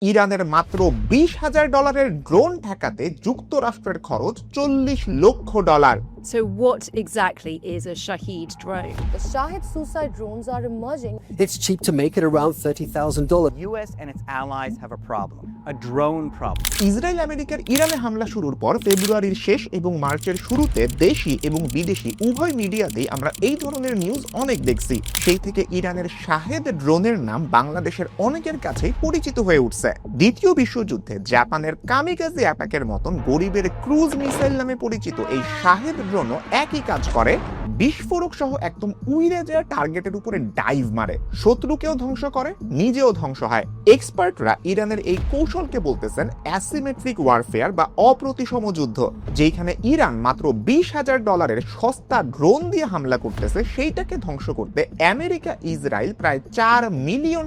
ইরানের মাত্র $20,000 ড্রোন ঠেকাতে যুক্তরাষ্ট্রের খরচ $40 লক্ষ। So what exactly is a Shahed drone? The Shahed suicide drones are emerging. It's cheap to make at around $30,000. US and its allies have a problem, a drone problem. Israel আমেরিকার ইরানে হামলা শুরুর পর ফেব্রুয়ারির শেষ এবং মার্চের শুরুতে দেশি এবং বিদেশি উভয় মিডিয়াতেই আমরা এই ধরনের নিউজ অনেক দেখছি। সেই থেকে ইরানের শাহেদ ড্রোনের নাম বাংলাদেশের অনেকের কাছেই পরিচিত হয়ে উঠছে। দ্বিতীয় বিশ্বযুদ্ধে জাপানের কামিকাজি অ্যাটাকের মতন গরিবের ক্রুজ মিসাইল নামে পরিচিত এই শাহেদ ড্রোনও একই কাজ করে, বিস্ফোরক সহ একদম উইরে যায় টার্গেটের উপরে ডাইভ মারে, শত্রুকেও ধ্বংস করে, নিজেও ধ্বংস হয়। এক্সপার্টরা ইরানের এই কৌশলকে বলতেছেন অ্যাসিমেট্রিক ওয়ারফেয়ার বা অপ্রতিসম যুদ্ধ, যেখানে ইরান মাত্র $20,000 সস্তা ড্রোন দিয়ে হামলা করতেছে, সেইটাকে ধ্বংস করতে আমেরিকা ইসরায়েল প্রায় $4 মিলিয়ন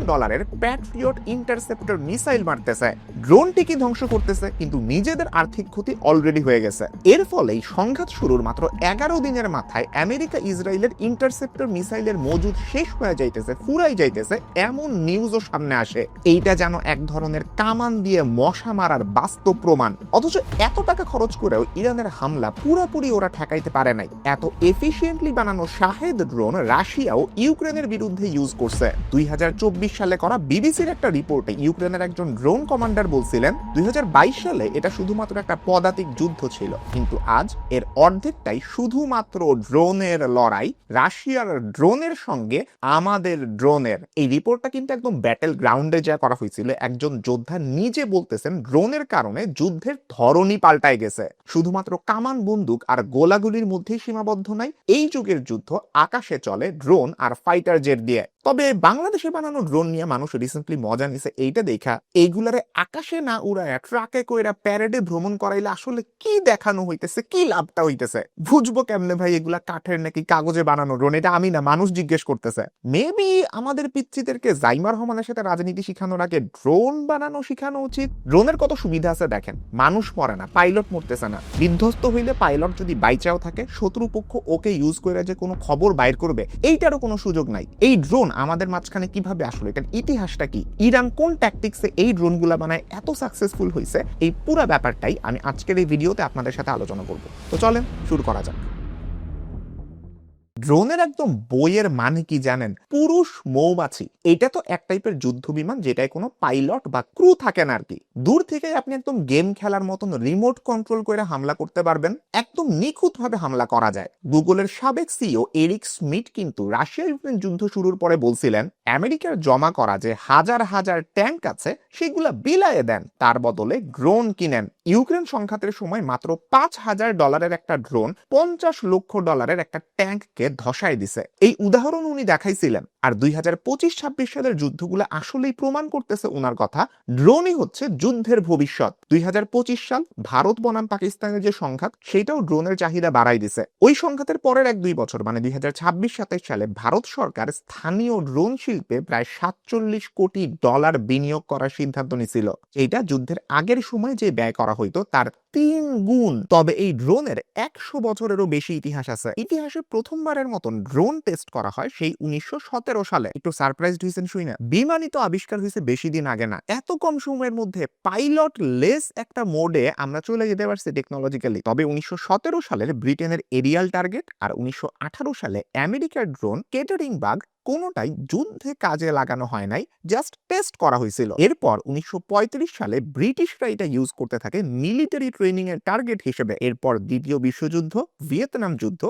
প্যাট্রিয়ট ইন্টারসেপ্টর মিসাইল মারতেছে। ড্রোনটিকে ধ্বংস করতেছে, কিন্তু নিজেদের আর্থিক ক্ষতি অলরেডি হয়ে গেছে। এর ফলেই সংঘাত শুরুর মাত্র 11 দিনের মাথায় আমেরিকা ইসরায়েলের ইন্টারসেপ্টর মিসাইলের মজুদ শেষ হয়ে যাইতেছে, ফুরাই যাইতেছে, এমন নিউজও সামনে আসে। এইটা যেন এক ধরনের কামান দিয়ে মশা মারার বাস্তব প্রমাণ। অথচ এত টাকা খরচ করেও ইরানের হামলা পুরোপুরি ওরা ঠেকাইতে পারে নাই। এত এফিশিয়েন্টলি বানানো শাহেদ ড্রোন রাশিয়াও ইউক্রেনের বিরুদ্ধে ইউজ করছে। 2024 সালে করা বিবিসির একটা রিপোর্টে ইউক্রেনের একজন ড্রোন কমান্ডার বলছিলেন 2022 সালে এটা শুধুমাত্র একটা পদাতিক যুদ্ধ ছিল, কিন্তু আজ এর অর্ধেকটাই শুধুমাত্র ড্রোনের লড়াই, রাশিয়ার ড্রোনের সঙ্গে আমাদের ড্রোনের। এই রিপোর্টটা কিন্তু একদম ব্যাটেল গ্রাউন্ডে যা করা হয়েছিল। একজন যোদ্ধা নিজে বলতেছেন ড্রোনের কারণে যুদ্ধের ধরনই পাল্টায় গেছে। শুধুমাত্র কামান, বন্দুক আর গোলাগুলির মধ্যেই সীমাবদ্ধ নাই, এই যুগের যুদ্ধ আকাশে চলে ড্রোন আর ফাইটার জেট দিয়ে। তবে বাংলাদেশে বানানো ড্রোন নিয়ে মানুষ রিসেন্টলি মজা নিছে এইটা দেখা, এইগুলারে আকাশে না উড়ায় ট্রাকে কইরা প্যারেডে ভ্রমণ করাইলে আসলে কি দেখানো হইতেছে, কি লাভটা হইতেছে? বুঝবো কেমনে ভাই এগুলা কাঠের নাকি কাগজে বানানো ড্রোন? এটা আমি না, মানুষ জিজ্ঞেস করতেছে। মেবি আমাদের পিতৃদেরকে জাইমার রহমানের সাথে রাজনীতি শিখানোর আগে ড্রোন বানানো শিখানো উচিত। ড্রোনের কত সুবিধা আছে দেখেন, মানুষ মরে না, পাইলট মরতেছে না, বিধ্বস্ত হইলে পাইলট যদি বাইচাও থাকে, শত্রুপক্ষ ওকে ইউজ করে যে কোনো খবর বাইর করবে এইটারও কোনো সুযোগ নাই। এই ড্রোন আমাদের মাঝখানে কিভাবে আসলো, এটার ইতিহাসটা কি, ইরান কোন ট্যাকটিক্সে এই ড্রোনগুলা বানায় এত সাকসেসফুল হয়েছে, এই পুরো ব্যাপারটাই আমি আজকের এই ভিডিওতে আপনাদের সাথে আলোচনা করব। তো চলেন শুরু করা যাক। ড্রোনের একদম বইয়ের মানে কি জানেন? পুরুষ মৌমাছি। এটা তো এক টাইপের যুদ্ধ বিমান যেটায় কোনো পাইলট বা ক্রু থাকে না আর কি। দূর থেকে আপনি একদম গেম খেলার মতন রিমোট কন্ট্রোল করে হামলা করতে পারবেন, একদম নিখুঁত ভাবে হামলা করা যায়। গুগলের সাবেক সিইও এরিক স্মিথ কিন্তু রাশিয়া ইউক্রেন যুদ্ধ শুরুর পরে বলছিলেন আমেরিকার জমা করা যে হাজার হাজার ট্যাঙ্ক আছে সেগুলা বিলায়ে দেন, তার বদলে ড্রোন কিনেন। ইউক্রেন সংঘাতের সময় মাত্র $5,000 একটা ড্রোন $50 লক্ষ একটা ট্যাঙ্ককে ধসায় দিছে। এই উদাহরণ উনি দেখাইছিলেন। আর 2025-26 সালের যুদ্ধগুলো আসলেই প্রমাণ করতেছে ওনার কথা, ড্রোনই হচ্ছে যুদ্ধের ভবিষ্যৎ। 2025 সাল ভারত বনাম পাকিস্তানের যে সংঘাত, সেটাও ড্রোনের চাহিদা বাড়াই দিছে। ওই সংঘাতের পরের 1-2 বছর মানে 2026-27 সালে ভারত সরকার স্থানীয় ড্রোন শিল্পে প্রায় $47 কোটি বিনিয়োগ করার সিদ্ধান্ত নিছিল। এটা যুদ্ধের আগের সময় যে ব্যয় করা হইতো তার 3 গুণ। তবে এই ড্রোনের 100 বছরেরও বেশি ইতিহাস আছে। ইতিহাসে প্রথমবারের মতন ড্রোন টেস্ট করা হয় সেই 1917 সালে। একটু সারপ্রাইজড হইছেন শুই না? বিমানই তো আবিষ্কার হয়েছে বেশি দিন আগে না। এত কম সময়ের মধ্যে পাইলট লেস একটা মোডে আমরা চলে যেতে পারছি টেকনোলজিক্যালি। তবে 1917 সালের ব্রিটেনের এরিয়াল টার্গেট আর 1918 সালে আমেরিকার ড্রোন কেটারিং বাগ কোনোটাই যুদ্ধে কাজে লাগানো হয় নাই, জাস্ট টেস্ট করা হয়েছিল। এরপর 1935 সালে ব্রিটিশরা এটা ইউজ করতে থাকে মিলিটারি ট্রেনিং এর টার্গেট হিসেবে। এরপর দ্বিতীয় বিশ্বযুদ্ধ, ভিয়েতনাম যুদ্ধ,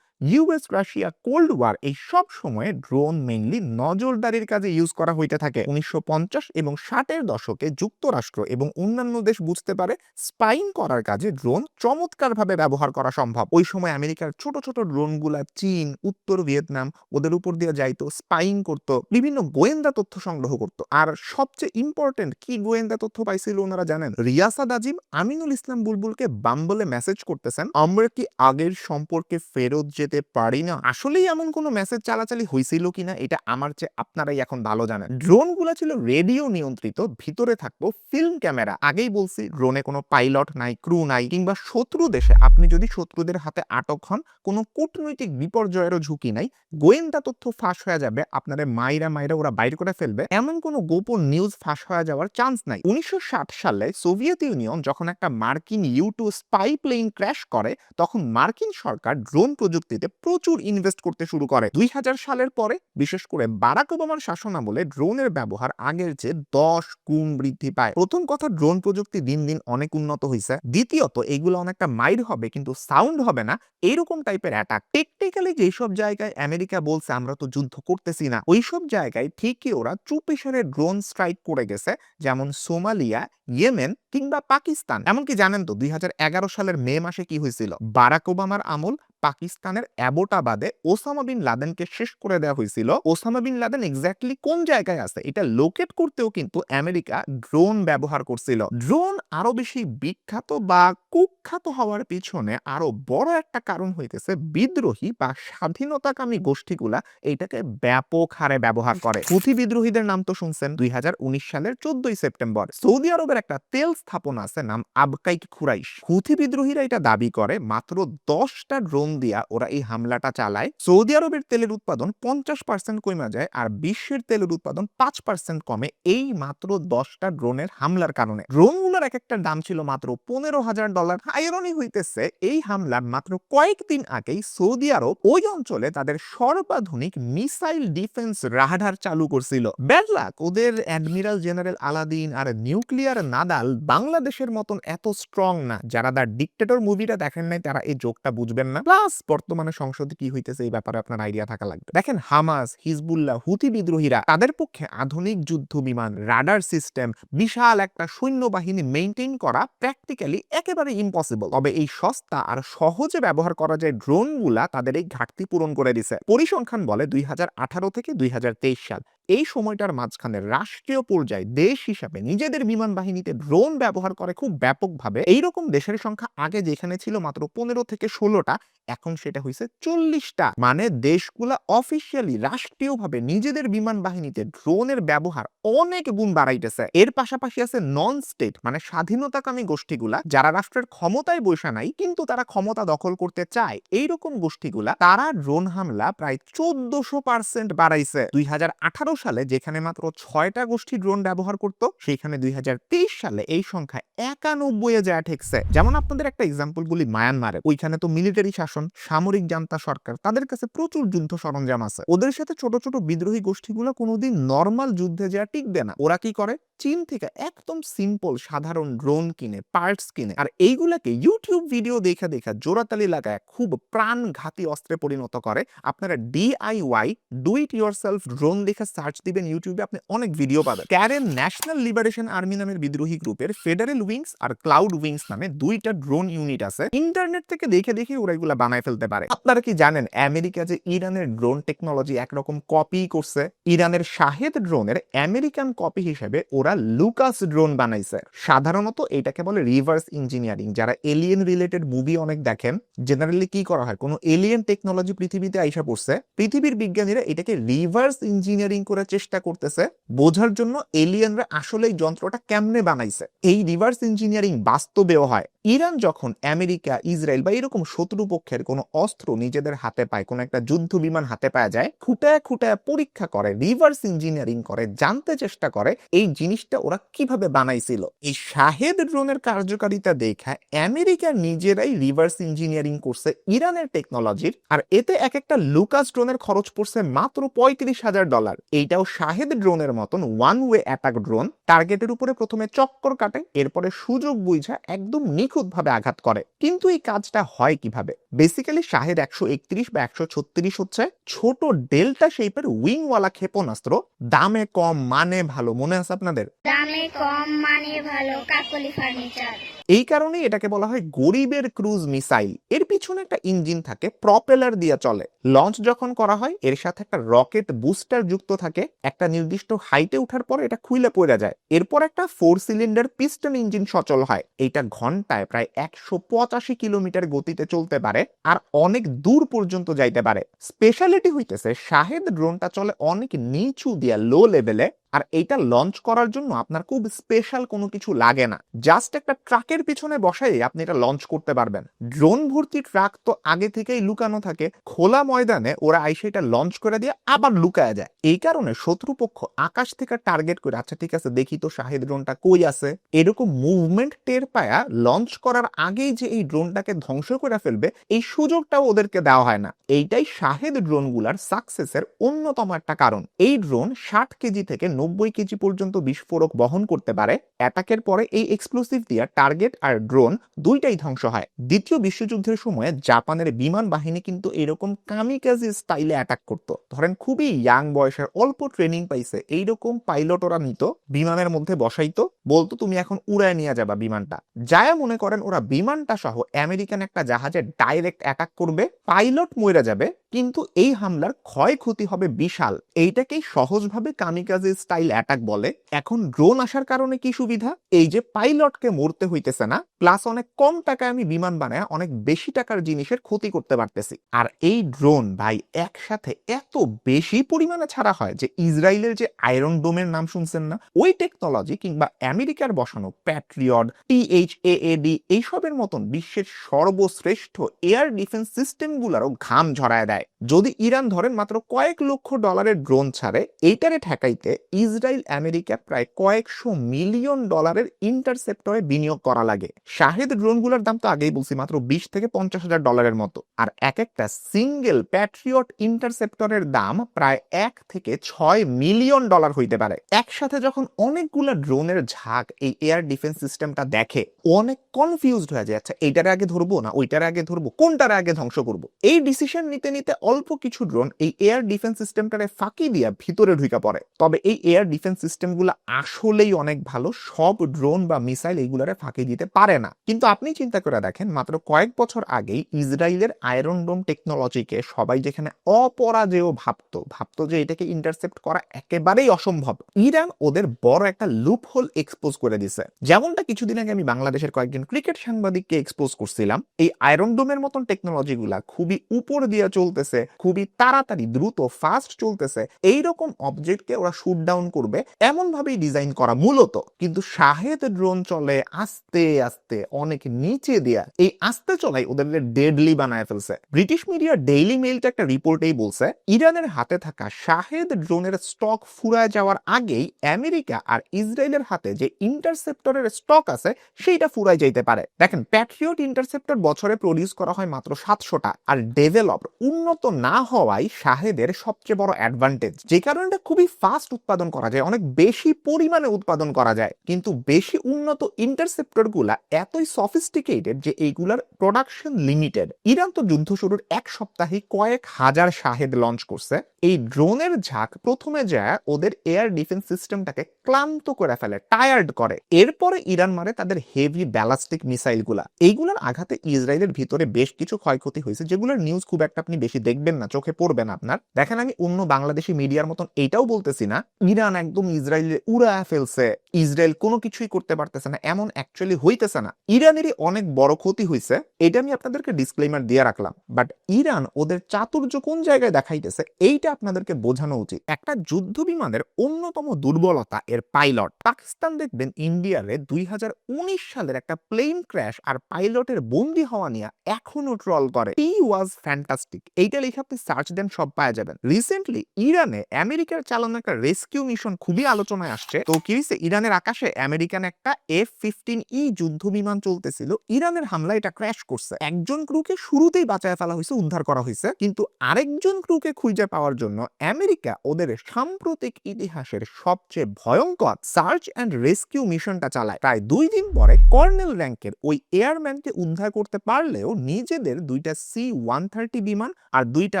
ইউএস রাশিয়া কোল্ড ওয়ার, এই সব সময়ে ড্রোন মেইনলি নজরদারির কাজে ইউজ করা হইতে থাকে। 1950 এবং 60 এর দশকে যুক্তরাষ্ট্র এবং অন্যান্য দেশ বুঝতে পারে স্পাইং করার কাজে ড্রোন চমৎকারভাবে ব্যবহার করা সম্ভব। ওই সময় আমেরিকার ছোট ছোট ড্রোনগুলা চীন, উত্তর ভিয়েতনাম ওদের উপর দিয়ে যাইতো, স্পাইং করত, বিভিন্ন গোয়েন্দা তথ্য সংগ্রহ করত। আর সবচেয়ে ইম্পর্টেন্ট কি গোয়েন্দা তথ্য পাইছিল ওনারা জানেন? রিয়াসাদ আজিম আমিনুল ইসলাম বুলবুলকে বাম্বলে মেসেজ করতেছেন আমরা কি আগের সম্পর্কে ফেরত যেতে যেতে পারি না। আসলেই এমন কোনো মেসেজ চালাচালি হয়েছিল কিনা এটা আমার চেয়ে আপনারাই এখন ভালো জানেন। ড্রোনগুলো ছিল রেডিও নিয়ন্ত্রিত, ভিতরে থাকতো ফিল্ম ক্যামেরা। আগেই বলছি ড্রোনে কোনো পাইলট নাই, ক্রু নাই, কিংবা শত্রু দেশে আপনি যদি শত্রুদের হাতে আটক হন কোনো কূটনৈতিক বিপর্যয়েরও ঝুঁকি নাই। গোয়েন্দা তথ্য ফাঁস হয়ে যাবে, আপনাদের মাইরা মাইরা ওরা বাইর করে ফেলবে, এমন কোনো গোপন নিউজ ফাঁস হয়ে যাওয়ার চান্স নাই। 1960 সালে সোভিয়েত ইউনিয়ন যখন একটা মার্কিন U-2 স্পাই প্লেন ক্র্যাশ করে, তখন মার্কিন সরকার ড্রোন প্রযুক্তিতে প্রচুর ইনভেস্ট করতে শুরু করে। 2000 সালের পরে বিশেষ করে বারাক ওবামার শাসনামলে ড্রোনের ব্যবহার আগের চেয়ে 10 গুণ বৃদ্ধি পায়। প্রথম কথা, ড্রোন প্রযুক্তি দিন দিন অনেক উন্নত হয়েছে। দ্বিতীয়ত, এগুলো অনেকটা মাইর হবে কিন্তু সাউন্ড হবে না, এইরকম টাইপের অ্যাটাক। টেকনিক্যালি যেসব জায়গায় আমেরিকা বলছে আমরা তো যুদ্ধ করতেছি না, ওইসব জায়গায় ঠিকই ওরা চুপিসারে ড্রোন স্ট্রাইক করে গেছে, যেমন সোমালিয়া, ইয়েমেন কিংবা পাকিস্তান। এমনকি জানেন তো 2011 সালের মে মাসে কি হয়েছিল? বারাক ওবামার আমল পাকিস্তানের অ্যাবোটাবাদে ওসামা বিন লাদেনকে শেষ করে দেওয়া হয়েছিল। ওসামা বিন লাদেন এক্স্যাক্টলি কোন জায়গায় আছে এটা লোকেট করতেও কিন্তু আমেরিকা ড্রোন ব্যবহার করছিল। ড্রোন আরো বেশি বিখ্যাত বা কুখ্যাত হওয়ার পিছনে আরো বড় একটা কারণ হইতেছে বিদ্রোহী বা স্বাধীনতাকামী গোষ্ঠীগুলা এইটাকে ব্যাপক হারে ব্যবহার করে। হুথি বিদ্রোহীদের নাম তো শুনছেন। 2019 সালের 14 সেপ্টেম্বর সৌদি আরবের একটা তেল স্থাপনা আছে নাম আবকাইক খুরাইশ। হুথি বিদ্রোহীরা এটা দাবি করে মাত্র 10টা ড্রোন দিয়া ওরা এই হামলাটা চালায়। সৌদি আরবের তেলের উৎপাদন 50% কমে যায় আর বিশ্বের তেলের উৎপাদন 5% কমে এই মাত্র 10টা ড্রোনের হামলার কারণে। ড্রোনগুলোর এক একটা দাম ছিল মাত্র $15,000। আইরনি হইতেছে এই হামলার মাত্র কয়েকদিন আগেই সৌদি আরব ওই অঞ্চলে তাদের সর্বাধুনিক মিসাইল ডিফেন্স রাডার চালু করছিল। ব্যাড লাক, ওদের অ্যাডমিরাল জেনারেল আলাদিন আর নিউক্লিয়ার নাদাল বাংলাদেশের মতন এত স্ট্রং না। যারা দা ডিক্টেটর মুভিটা দেখেন নাই তারা এই জোকটা বুঝবেন না। প্লাস বর্তমানে সংসদে কি হইতেছে এই ব্যাপারে আপনার আইডিয়া থাকা লাগবে। দেখেন, হামাস, হিজবুল্লাহ, হুথি বিদ্রোহীরা তাদের পক্ষে আধুনিক যুদ্ধ বিমান, রাডার সিস্টেম, বিশাল একটা সৈন্যবাহিনী মেইনটেইন করা প্র্যাকটিক্যালি একেবারে ইম্পসিবল। তবে এই সস্তা আর সহজে ব্যবহার করা যায় ড্রোনগুলা তাদের এই ঘাটতি পূরণ করে দিছে। পরিসংখ্যান বলে 2018 থেকে 2023 সাল এই সময়টার মাঝখানে রাষ্ট্রীয় পর্যায়ে দেশ হিসাবে নিজেদের বিমান বাহিনীতে ড্রোন ব্যবহার করে খুব ব্যাপকভাবে। এইরকম দেশের সংখ্যা আগে যেখানে ছিল মাত্র 15 থেকে 16টা, এখন সেটা হয়েছে 40টা। মানে দেশগুলা অফিসিয়ালি রাষ্ট্রীয়ভাবে নিজেদের বিমান বাহিনীতে ড্রোনের ব্যবহার অনেক গুণ বাড়াইতেছে। এর পাশাপাশি আছে নন স্টেট মানে স্বাধীনতাকামী গোষ্ঠীগুলা, যারা রাষ্ট্রের ক্ষমতায় বসে নাই কিন্তু তারা ক্ষমতা দখল করতে চায়। এইরকম গোষ্ঠীগুলা তারা ড্রোন হামলা প্রায় 1400% বাড়াইছে। 2018 সালে যেখানে মাত্র 6টা গোষ্ঠী ড্রোন ব্যবহার করত, সেখানে 2023 সালে এই সংখ্যা 91-এ যায় ঠেকছে। যেমন আপনাদের একটা এক্সাম্পল বলি, মায়ানমারে। ওইখানে তো মিলিটারি শাসন, সামরিক জান্তা সরকার, তাদের কাছে প্রচুর যুদ্ধ সরঞ্জাম আছে। ওদের সাথে ছোট ছোট বিদ্রোহী গোষ্ঠীগুলো কোনোদিন নরমাল যুদ্ধে যা টিকবে না। ওরা কি করে? চীন থেকে একদম সিম্পল সাধারণ ড্রোন কিনে, পার্টস কিনে, আর এইগুলাকে ইউটিউব ভিডিও দেখা দেখা জোড়াতালি লাগায় খুব প্রাণঘাতী অস্ত্রে পরিণত করে। আপনারা DIY do it yourself drone দেখে সার্চ দিবেন ইউটিউবে, আপনি অনেক ভিডিও পাবেন। ক্যারেন ন্যাশনাল লিবারেশন আর্মি নামের বিদ্রোহী গ্রুপের ফেডারেল উইংস আর ক্লাউড উইংস নামে 2টা ড্রোন ইউনিট আছে। ইন্টারনেট থেকে দেখে দেখে ওরা এগুলা বানায় ফেলতে পারে। আপনারা কি জানেন আমেরিকা যে ইরানের ড্রোন টেকনোলজি একরকম কপি করছে? ইরানের শাহেদ ড্রোনের আমেরিকান কপি হিসেবে ওরা লুকাস ড্রোন বানাইছে। সাধারণত এটাকে বলে রিভার্স ইঞ্জিনিয়ারিং। যারা এলিয়েন রিলেটেড মুভি অনেক দেখেন, জেনারেলি কি করা হয়, কোনো এলিয়েন টেকনোলজি পৃথিবীতে আইসা পড়ছে, পৃথিবীর বিজ্ঞানীরা এটাকে রিভার্স ইঞ্জিনিয়ারিং করে চেষ্টা করতেছে বোঝার জন্য এলিয়েনরা আসলে এই যন্ত্রটা কেমনে বানাইছে। এই রিভার্স ইঞ্জিনিয়ারিং বাস্তবেও হয়। ইরান যখন আমেরিকা, ইসরায়েল বা এরকম শত্রুপক্ষের কোনো অস্ত্র নিজেদের হাতে পায়, কোনো একটা যুদ্ধ বিমান হাতে পাওয়া যায়, খুঁটায় খুঁটায় পরীক্ষা করে, রিভার্স ইঞ্জিনিয়ারিং করে, জানতে চেষ্টা করে এই জিনিসটা ওরা কিভাবে বানাইছিল। এই শাহেদ ড্রোনের কার্যকারিতা দেখা আমেরিকা নিজেরাই রিভার্স ইঞ্জিনিয়ারিং করছে ইরানের টেকনোলজির, আর এতে এক একটা লুকাস ড্রোনের খরচ পড়ছে মাত্র $35,000। এইটাও শাহেদ ড্রোনের মতন ওয়ান ওয়ে অ্যাটাক ড্রোন। টার্গেটের উপরে প্রথমে চক্কর কাটে, এরপরে সুযোগ বুঝা একদম নিখুঁতভাবে আঘাত করে। কিন্তু এই কাজটা হয় কিভাবে? বেসিক্যালি শাহেদ 131 বা 136 হচ্ছে ছোট ডেল্টা শেপের উইংওয়ালা ক্ষেপণাস্ত্র। দামে কম, মানে ভালো। মনে আছে আপনাদের? দামে কম মানে ভালো, কাকলি ফার্নিচার। এই কারণেই এটাকে বলা হয় গরিবের ক্রুজ মিসাইল। এর পিছনে একটা ইঞ্জিন থাকে, প্রপেলার দিয়ে চলে। লঞ্চ যখন করা হয় এর সাথে একটা রকেট বুস্টার যুক্ত থাকে। একটা নির্দিষ্ট হাইটে ওঠার পর এটা খুইলে পড়ে যায়। এরপর একটা 4 সিলিন্ডার পিস্টন ইঞ্জিন সচল হয়। এইটা ঘন্টায় প্রায় 185 কিলোমিটার গতিতে চলতে পারে। পারে আর অনেক দূর পর্যন্ত যাইতে পারে। স্পেশালিটি হইতেছে শাহেদ ড্রোনটা চলে অনেক নিচু দিয়া, লো লেভেলে, আর এইটা লঞ্চ করার জন্য আপনার খুব স্পেশাল কোনো কিছু লাগে না, জাস্ট একটা ট্রাকের পিছনে বসাই আপনি এটা লঞ্চ করতে পারবেন। ড্রোন ভর্তি ট্রাক তো আগে থেকেই লুকানো থাকে, খোলা ময়দানে ওরা আইসে এটা লঞ্চ করে দিয়ে আবার লুকায় যায়। এই কারণে শত্রুপক্ষ আকাশ থেকে টার্গেট করে, আচ্ছা ঠিক আছে দেখি তো শাহেদ ড্রোনটা কই আছে, এরকম মুভমেন্ট টের পায়া লঞ্চ করার আগেই যে এই ড্রোনটাকে ধ্বংস করে ফেলবে এই সুযোগটাও ওদেরকে দেওয়া হয় না। এইটাই শাহেদ ড্রোনগুলার সাকসেসের অন্যতম একটা কারণ। এই ড্রোন 60 কেজি থেকে 90 কেজি পর্যন্ত বিস্ফোরক বহন করতে পারে। অ্যাটাকের পরে এই এক্সপ্লোসিভ দিয়ে টার্গেট আর ড্রোন দুইটাই ধ্বংস হয়। দ্বিতীয় বিশ্বযুদ্ধের সময় জাপানের বিমান বাহিনী কিন্তু এরকম কামিকাজি স্টাইলে অ্যাটাক করত। ধরেন খুবই ইয়াং বয়সের, অল্প ট্রেনিং পাইছে এইরকম পাইলট ওরা নিত, বিমানের মধ্যে বসাইতো, বলতো তুমি এখন উড়ায় নিয়ে যাবা বিমানটা। যায়া মনে করেন ওরা বিমানটা সহ আমেরিকান একটা জাহাজে ডাইরেক্ট অ্যাটাক করবে, পাইলট মরে যাবে, কিন্তু এই হামলার ক্ষয়ক্ষতি হবে বিশাল। এইটাকেই সহজভাবে কামিকাজি স্টাইল অ্যাটাক বলে। এখন ড্রোন আসার কারণে কি সুবিধা, এই যে পাইলটকে মরতে হইতেছে না, প্লাস অনেক কম টাকায় আমি বিমান বানায় অনেক বেশি টাকার জিনিসের ক্ষতি করতে পারতেছি। আর এই ড্রোন ভাই একসাথে এত বেশি পরিমাণে ছাড়া হয় যে ইসরায়েলের যে আয়রন ডোমের নাম শুনছেন না, ওই টেকনোলজি কিংবা আমেরিকার বসানো প্যাট্রিয়ট, THAAD এইসবের মতন বিশ্বের সর্বশ্রেষ্ঠ এয়ার ডিফেন্স সিস্টেমগুলোরও ঘাম ঝরায় দেয়। যদি ইরান ধরেন মাত্র কয়েক লক্ষ ডলারের ড্রোন ছাড়ে, এইটারে ঠেকাইতে ইসরায়েল আমেরিকা প্রায় কয়েকশো মিলিয়ন ডলারের ইন্টারসেপ্টরে বিনিয়োগ করা লাগে। শাহেদ ড্রোনগুলোর দাম তো আগেই বলছি মাত্র 20 থেকে 50,000 ডলারের মতো, আর এক একটা সিঙ্গেল প্যাট্রিয়ট ইন্টারসেপ্টরের দাম প্রায় 1 থেকে 6 মিলিয়ন ডলার হইতে পারে। একসাথে যখন অনেকগুলা ড্রোনের ঝাঁক এই এয়ার ডিফেন্স সিস্টেমটা দেখে, অনেক কনফিউজড হয়ে যায়, আচ্ছা এইটার আগে ধরবো না ওইটার আগে ধরবো, কোনটার আগে ধ্বংস করবো। এই ডিসিশন নিতে নিতে অল্প কিছু ড্রোন এই এয়ার ডিফেন্স সিস্টেমটারে ফাঁকি দিয়া ভিতরে ঢুকে পড়ে। তবে এই এয়ার ডিফেন্স সিস্টেমগুলো আসলেই অনেক ভালো, সব ড্রোন বা মিসাইল এইগুলারে ফাঁকি দিতে পারে না। কিন্তু আপনি চিন্তা করে দেখেন, মাত্র কয়েক বছর আগেই ইসরায়েলের আয়রন ডোম টেকনোলজিকে সবাই যেখানে অপরাজেয় ভাবতো যে এটাকে ইন্টারসেপ্ট করা একেবারেই অসম্ভব, ইরান ওদের বড় একটা লুপ হোল এক্সপোজ করে দিছে। যেমনটা কিছুদিন আগে আমি বাংলাদেশের কয়েকজন ক্রিকেট সাংবাদিককে এক্সপোজ করছিলাম, এই আয়রন ডোমের মতন টেকনোলজি গুলা খুবই উপর দিয়ে চলতেছে, খুবই তাড়াতাড়ি দ্রুত ফাস্ট চলতেছে, এইরকম অবজেক্টকে ওরা শুট ডাউন করবে এমন ভাবেই ডিজাইন করা মূলত। কিন্তু শাহেদ ড্রোন চলে আস্তে আস্তে অনেক নিচে দিয়া, এই আস্তে চলাই ওদের ডেডলি বানায় ফেলছে। ব্রিটিশ মিডিয়া ডেইলি মেইলটা একটা রিপোর্টেই বলছে, ইরানের হাতে থাকা শাহেদ ড্রোনের স্টক ফুরায় যাওয়ার আগেই আমেরিকা আর ইসরায়েলের হাতে যে ইন্টারসেপ্টরের স্টক আছে সেইটা ফুরায় যাইতে পারে। দেখেন, প্যাট্রিয়ট ইন্টারসেপ্টর বছরে প্রডিউস করা হয় মাত্র 700টা, আর ডেভেলপ উন্নত না হওয়াই শাহেদের সবচেয়ে বড় অ্যাডভান্টেজ, যে কারণে এটা খুবই ফাস্ট উৎপাদন করা যায়, অনেক বেশি পরিমাণে উৎপাদন করা যায়। কিন্তু বেশি উন্নত ইন্টারসেপ্টর গুলা এতই সফিস্টিকেটেড যে এইগুলার প্রোডাকশন লিমিটেড। ইরান তো যুদ্ধ শুরুর এক সপ্তাহে কয়েক হাজার শাহেদ লঞ্চ করছে। এই ড্রোনের ঝাঁক প্রথমে যায় ওদের এয়ার ডিফেন্স সিস্টেমটাকে ক্লান্ত করে ফেলে, টায়ার্ড করে। এরপরে ইরান মারে তাদের হেভি ব্যালাস্টিক মিসাইল গুলা। এইগুলোর আঘাতে ইসরায়েলের ভিতরে বেশ কিছু ক্ষয়ক্ষতি হয়েছে, যেগুলোর নিউজ খুব একটা আপনি বেশি দেখবেন না, চোখে পড়বে না আপনার। দেখেন, আমি অন্য বাংলাদেশি মিডিয়ার মতন এইটাও বলতেছি না ইরান একদম ইসরায়েলে উড়ায় ফেলছে, ইসরায়েল কোনো কিছুই করতে পারতেছে না, এমন অ্যাকচুয়ালি হইতেছে না। ইরানেরই অনেক বড় ক্ষতি হয়েছে, এটা আমি আপনাদেরকে ডিসক্লেমার দিয়ে রাখলাম। বাট ইরান ওদের চাতুর্য কোন জায়গায় দেখাইতেছে এইটা আপনাদেরকে বোঝানো উচিত। একটা যুদ্ধ বিমানের অন্যতম দুর্বলতা এর পাইলট। পাকিস্তান দেখবেন ইন্ডিয়ারে 2019 সালের একটা প্লেন ক্র্যাশ আর পাইলটের বন্দী হওয়া নিয়ে এখনো ট্রল করে। হি ওয়াজ ফ্যান্টাস্টিক, এইটা লিখে আপনি সার্চ দেন সব পাওয়া যাবেন। রিসেন্টলি ইরানে আমেরিকার চালানো একটা রেস্কিউ মিশন খুবই আলোচনায় আসছে। তো কি হয়েছে, ইরানের আকাশে আমেরিকান একটা F-15E যুদ্ধ বিমান চলতেছিল, ইরানের হামলা এটা ক্র্যাশ করছে। একজন ক্রুকে শুরুতেই বাঁচায় ফেলা হয়েছে, উদ্ধার করা হয়েছে, কিন্তু আরেকজন ক্রুকে খুঁজে পাওয়ার জন্য আমেরিকা ওদের সাম্প্রতিক ইতিহাসের সবচেয়ে ভয়ঙ্কর সার্চ অ্যান্ড রেস্কিউ মিশনটা চালায়। প্রায় 2 দিন পরে কর্নেল র্যাঙ্কের ওই এয়ারম্যানকে উদ্ধার করতে পারলেও নিজেদের দুইটা C-130 বিমান আর 2টা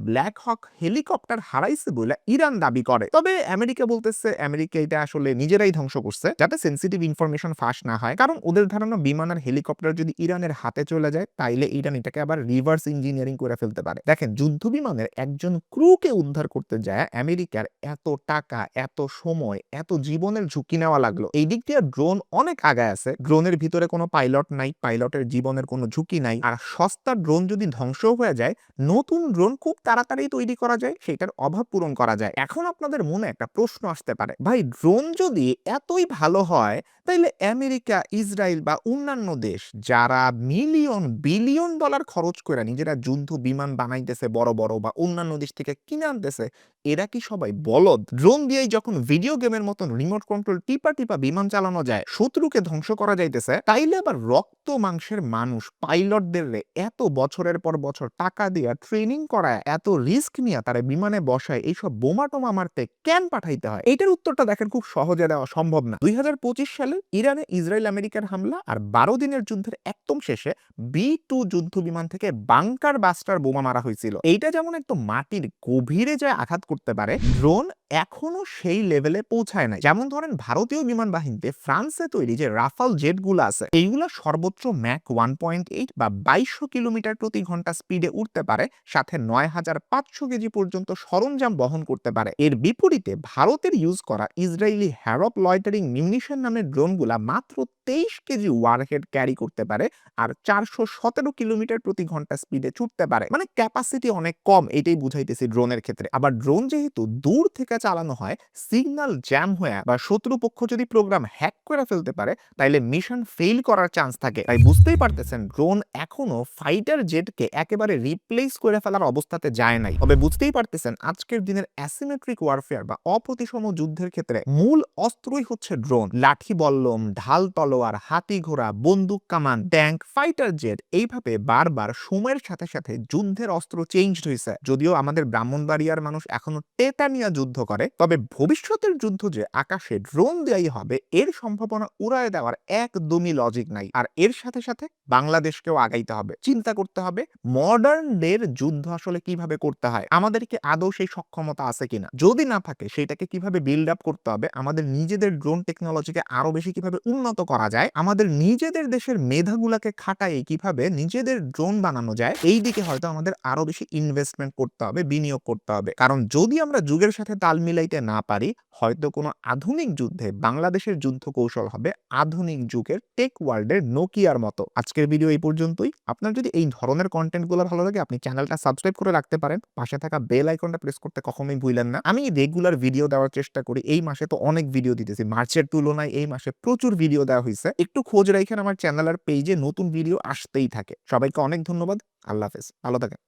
ব্ল্যাক হক হেলিকপ্টার হারাইছে বলে ইরান দাবি করে। তবে আমেরিকা বলতেছে আমেরিকা এটা আসলে নিজেরাই ধ্বংস করছে, যাতে সেনসিটিভ ইনফরমেশন ফাঁস না হয়। কারণ ওদের ধারণা বিমান আর হেলিকপ্টার যদি ইরানের হাতে চলে যায় তাইলে ইরান এটাকে আবার রিভার্স ইঞ্জিনিয়ারিং করে ফেলতে পারে। দেখেন, যুদ্ধ বিমানের একজন ক্রুকে উদ্ধার করতে যায় আমেরিকার এত টাকা, এত সময়, এত জীবনের ঝুঁকি নেওয়া লাগলো। এই দিক দিয়ে ড্রোন অনেক আগায় আছে। ড্রোনের ভিতরে কোনো পাইলট নাই, পাইলটের জীবনের কোনো ঝুঁকি নাই। আর সস্তা ড্রোন যদি ধ্বংস হয়ে যায়, নতুন ড্রোন খুব তাড়াতাড়ি তৈরি করা যায়, সেটার অভাব পূরণ করা যায়। এখন আপনাদের মনে একটা প্রশ্ন আসতে পারে, ভাই ড্রোন যদি এতই ভালো হয় তাইলে আমেরিকা, ইসরায়েল বা অন্যান্য দেশ যারা মিলিয়ন বিলিয়ন ডলার খরচ করে নিজেরা যুদ্ধ বিমান বানাইতেছে বড় বড়, বা অন্যান্য দেশ থেকে কিনে আনতেছে, এরা কি সবাই বলদ? ড্রোন দিয়েই যখন ভিডিও গেমের মতন রিমোট কন্ট্রোল টিপা টিপা বিমান চালানো যায়, শত্রুকে ধ্বংস করা যাইতেছে, তাইলে আবার রক্ত মাংসের মানুষ পাইলটদের এত বছরের পর বছর টাকা দিয়া ট্রেনিং করায়, এত রিস্ক নিয়ে তারা বিমানে বসায় এইসব বোমা টোমা মারতে কেন পাঠাইতে হয়? এইটার উত্তরটা দেখেন খুব সহজে দেওয়া সম্ভব না। 2025 সালে ইরানে ইসরায়েল আমেরিকার হামলা আর 12 দিনের যুদ্ধের একদম শেষে B2 যুদ্ধ বিমান থেকে বাংকার বাস্টার বোমা মারা হয়েছিল। এইটা যেমন একদম মাটির গভীরে যায় আঘাত করতে পারে, ড্রোন এখনো সেই লেভেলে পৌঁছায় নাই। যেমন ধরেন ভারতীয় বিমান বাহিনীতে ফ্রান্সে তৈরি যে রাফাল জেটগুলো আছে, এইগুলা সর্বোচ্চ ম্যাক 1.8 বা 2200 কিলোমিটার প্রতি ঘন্টা স্পিডে উঠতে পারে, সাথে 9500 কেজি পর্যন্ত সরঞ্জাম বহন করতে পারে। এর বিপরীতে ভারতের ইউজ করা ইসরায়েলি হ্যারপ লয়টারিং মিউনিশন নামের ড্রোনগুলা মাত্র 23 কেজি ওয়ারহেড ক্যারি করতে পারে আর 417 কিলোমিটার প্রতি ঘন্টা স্পিডে ছুটতে পারে। মানে ক্যাপাসিটি অনেক কম, এটাই বুঝাইতেছি ড্রোনের ক্ষেত্রে। আবার ড্রোন যেহেতু দূর থেকে চালানো হয়, সিগন্যাল জ্যাম হয়ে বা শত্রুপক্ষ যদি প্রোগ্রাম হ্যাক করে ফেলতে পারে, তাইলে মিশন ফেল করার চান্স থাকে। তাই বুঝতেই পারতেছেন ড্রোন এখনো ফাইটার জেটকে একেবারে রিপ্লেস করে ফেলার অবস্থাতে যায় নাই। তবে বুঝতেই পারতেছেন আজকের দিনের অ্যাসিমেট্রিক ওয়ারফেয়ার বা অপ্রতিসম যুদ্ধের ক্ষেত্রে মূল অস্ত্রই হচ্ছে ড্রোন। লাঠি বল্লম, ঢাল তলোয়ার, হাতি ঘোড়া, বন্দুক কামান, ট্যাঙ্ক, ফাইটার জেট, এইভাবে বারবার সময়ের সাথে সাথে যুদ্ধের অস্ত্র চেঞ্জ হয়েছে। যদিও আমাদের ব্রাহ্মণবাড়িয়ার মানুষ এখনো টেটা নিয়ে যুদ্ধ করে, তবে ভবিষ্যতের যুদ্ধ যে আকাশে ড্রোন দেয়াই হবে এর সম্ভাবনা উড়ায় দেওয়ার একদমই লজিক নাই। আর এর সাথে সাথে বাংলাদেশকেও আগাইতে হবে, চিন্তা করতে হবে মডার্ন ডের যুদ্ধ আসলে কিভাবে করতে হয়, আমাদেরকে আদৌ সেই সক্ষমতা আছে কিনা, যদি না থাকে সেটাকে কিভাবে বিল্ড আপ করতে হবে, আমাদের নিজেদের ড্রোন টেকনোলজিকে আরো বেশি কিভাবে উন্নত করা যায়, আমাদের নিজেদের দেশের মেধাগুলাকে খাটাই কিভাবে নিজেদের ড্রোন বানানো যায়, এই দিকে হয়তো আমাদের আরো বেশি ইনভেস্টমেন্ট করতে হবে, বিনিয়োগ করতে হবে। কারণ যদি আমরা যুগের সাথে তাল মিলাইতে না পারি, হয়তো কোনো আধুনিক যুদ্ধে বাংলাদেশের যুদ্ধ কৌশল হবে আধুনিক যুগের টেক ওয়ার্ল্ডের নোকিয়ার মতো। আজকের ভিডিও এই পর্যন্তই। আপনার যদি এই ধরনের কন্টেন্টগুলো ভালো লাগে, আপনি চ্যানেলটা সাবস্ক্রাইব করে রাখতে পারেন, পাশে থাকা বেল আইকনটা প্রেস করতে কখনোই ভুলেন না। আমি রেগুলার ভিডিও দেওয়ার চেষ্টা করি, এই মাসে তো অনেক ভিডিও দিতেছি, মার্চের তুলনায় এই মাসে প্রচুর ভিডিও দেওয়া হয়েছে। একটু খোঁজ রাখেন আমার চ্যানেল আর পেজে, নতুন ভিডিও আসতেই থাকে। সবাইকে অনেক ধন্যবাদ, আল্লাহ হাফেজ, ভালো থাকেন।